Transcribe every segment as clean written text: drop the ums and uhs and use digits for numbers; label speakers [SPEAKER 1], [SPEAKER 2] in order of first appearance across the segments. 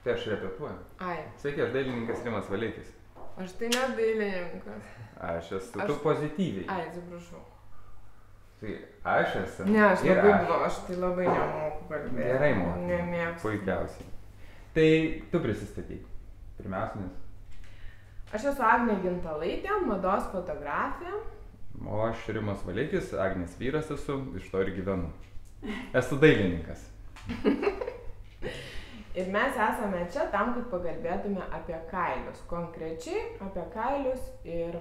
[SPEAKER 1] Tai aš repetuoju.
[SPEAKER 2] Ai.
[SPEAKER 1] Sveiki, aš dailininkas Rimas Valeikis.
[SPEAKER 2] Aš tai ne dailininkas.
[SPEAKER 1] Aš esu, tu pozityviai.
[SPEAKER 2] Ai, atsiprašau.
[SPEAKER 1] Tai aš esu.
[SPEAKER 2] Ne, aš tai labai nemoku kalbėti.
[SPEAKER 1] Gerai moku.
[SPEAKER 2] Nemėgstu.
[SPEAKER 1] Puikiausiai. Tai tu prisistatyk. Pirmiausia, nes.
[SPEAKER 2] Aš esu Agnė Gintalaitė, mados fotografė.
[SPEAKER 1] O aš Rimas Valeikis, Agnės vyras esu, iš to ir gyvenu. Esu dailininkas.
[SPEAKER 2] Ir mes esame čia tam, kad pakalbėtume apie kailius. Konkrečiai apie kailius ir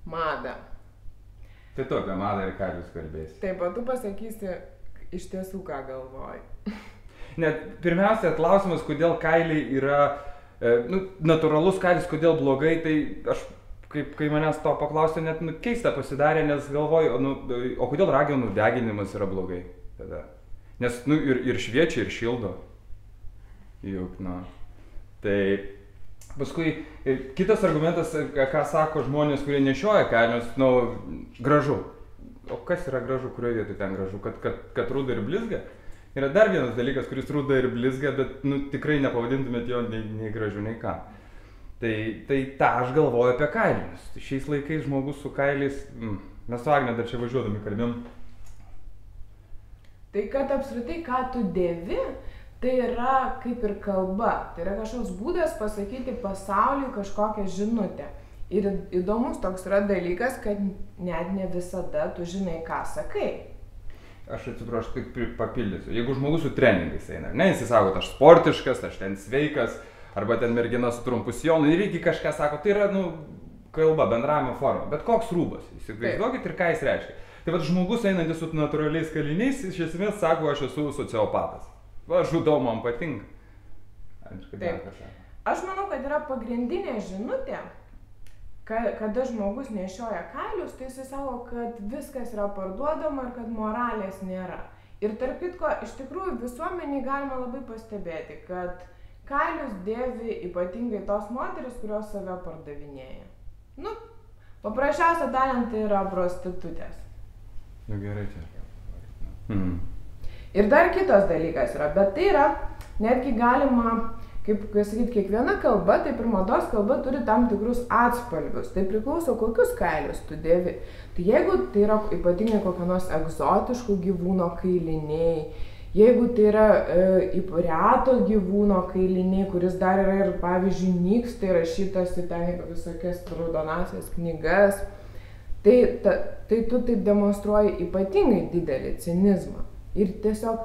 [SPEAKER 2] madą.
[SPEAKER 1] Tai tu apie madą ir kailius kalbėsi.
[SPEAKER 2] Taip, o tu pasakysi iš tiesų, ką galvoji.
[SPEAKER 1] Net pirmiausia, klausimas, kodėl kailiai yra, natūralus kailis, kodėl blogai, tai aš, kai manęs to paklausė, net keista pasidarė, nes galvoju, o kodėl ragenų deginimas yra blogai tada? Nes, ir šviečia, ir šildo. Juk, Tai paskui kitas argumentas, ką sako žmonės, kurie nešioja kailinius, gražu. O kas yra gražu, kurioje vietoje ten gražu? Kad ruda ir blizga? Yra dar vienas dalykas, kuris ruda ir blizga, bet tikrai nepavadintumėt jo nei gražiu, nei ką. Tai tą aš galvoju apie kailinius. Šiais laikais žmogus su kailiais, mes su Agne dar čia važiuodami kalbėjom.
[SPEAKER 2] Tai kad apskritai, ką tu dėvi, tai yra kaip ir kalba. Tai yra kažkoks būdas pasakyti pasauliui kažkokią žinutę. Ir įdomus toks yra dalykas, kad net ne visada tu žinai, ką sakai.
[SPEAKER 1] Aš atsiprašau, tik papildysiu. Jeigu žmogus su treningais eina, jis sako, aš sportiškas, aš ten sveikas, arba ten mergina su trumpu sijonu, ir irgi kažką sako, tai yra, kalba, bendravimo forma. Bet koks rūbas, įsivaizduokit ir ką jis reiškia. Tai vat žmogus einantis su natūraliais kaliniais, iš esmės sako, aš esu sociopatas. Va, žudau, man patinka.
[SPEAKER 2] Taip. Aš manau, kad yra pagrindinė žinutė, kada žmogus nešioja kailius, tai jis sako, kad viskas yra parduodama ir kad moralės nėra. Ir tarp kitko, iš tikrųjų visuomeniai galima labai pastebėti, kad kailius dėvi ypatingai tos moteris, kurios save pardavinėja. Paprasčiausia tariant, tai yra prostitutės.
[SPEAKER 1] Gerai čia.
[SPEAKER 2] Ir dar kitas dalykas yra, bet tai yra, netgi galima, kaip sakyti, kiekviena kalba, taip ir mados kalba turi tam tikrus atspalvius. Tai priklauso, kokius kailius tu dėvi. Tai jeigu tai yra ypatingai kokia nors egzotiškų gyvūno kailiniai, jeigu tai yra reto gyvūno kailiniai, kuris dar yra ir, pavyzdžiui, nyksta įrašytas į ten visokias raudonasias knygas, tai tu taip demonstruoji ypatingai didelį cinizmą. Ir tiesiog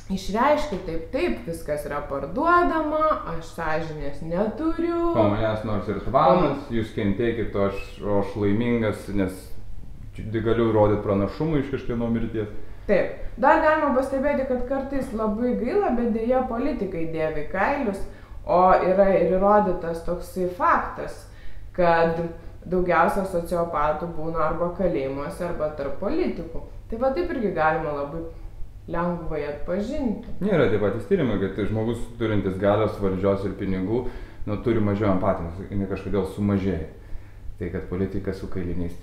[SPEAKER 2] išreiški taip, viskas yra parduodama, aš sąžinės neturiu.
[SPEAKER 1] Po manęs nors ir tvanas, jūs kentėkit, o aš laimingas, nes galiu rodyti pranašumą iš kažkieno mirties.
[SPEAKER 2] Taip. Dar galima pastebėti, kad kartais labai gaila, bet dėja politikai dėvi kailius, o yra ir įrodytas toksai faktas, kad daugiausia sociopatų būna arba kalėjimuose, arba tarp politikų. Tai va taip irgi galima labai lengvai atpažinti.
[SPEAKER 1] Nėra taip patys tyrimai, kad žmogus turintis galios, valdžios ir pinigų, turi mažiau empatijos, ne kažkodėl sumažėja. Tai kad politikas su kailiniais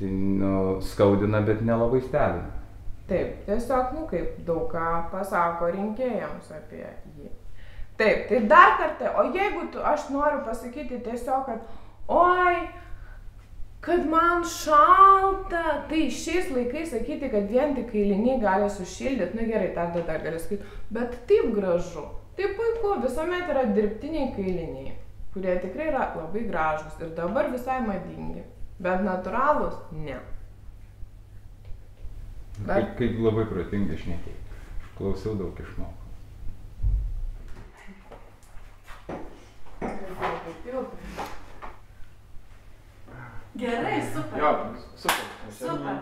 [SPEAKER 1] skaudina, bet nelabai stebina.
[SPEAKER 2] Taip, tiesiog, kaip daug ką pasako rinkėjams apie jį. Taip, tai dar kartą, o jeigu aš noriu pasakyti tiesiog, kad man šalta, tai šiais laikais sakyti, kad vien tik kailiniai gali sušildyti, gerai, tada dar gali sakyti, bet taip gražu, taip puiku, visuomet yra dirbtiniai kailiniai, kurie tikrai yra labai gražus ir dabar visai madingi, bet natūralūs ne.
[SPEAKER 1] Kaip labai protingai šnekėjai, klausiau daug išmokau.
[SPEAKER 3] Gerai, super.
[SPEAKER 4] Jo, super.
[SPEAKER 3] Super.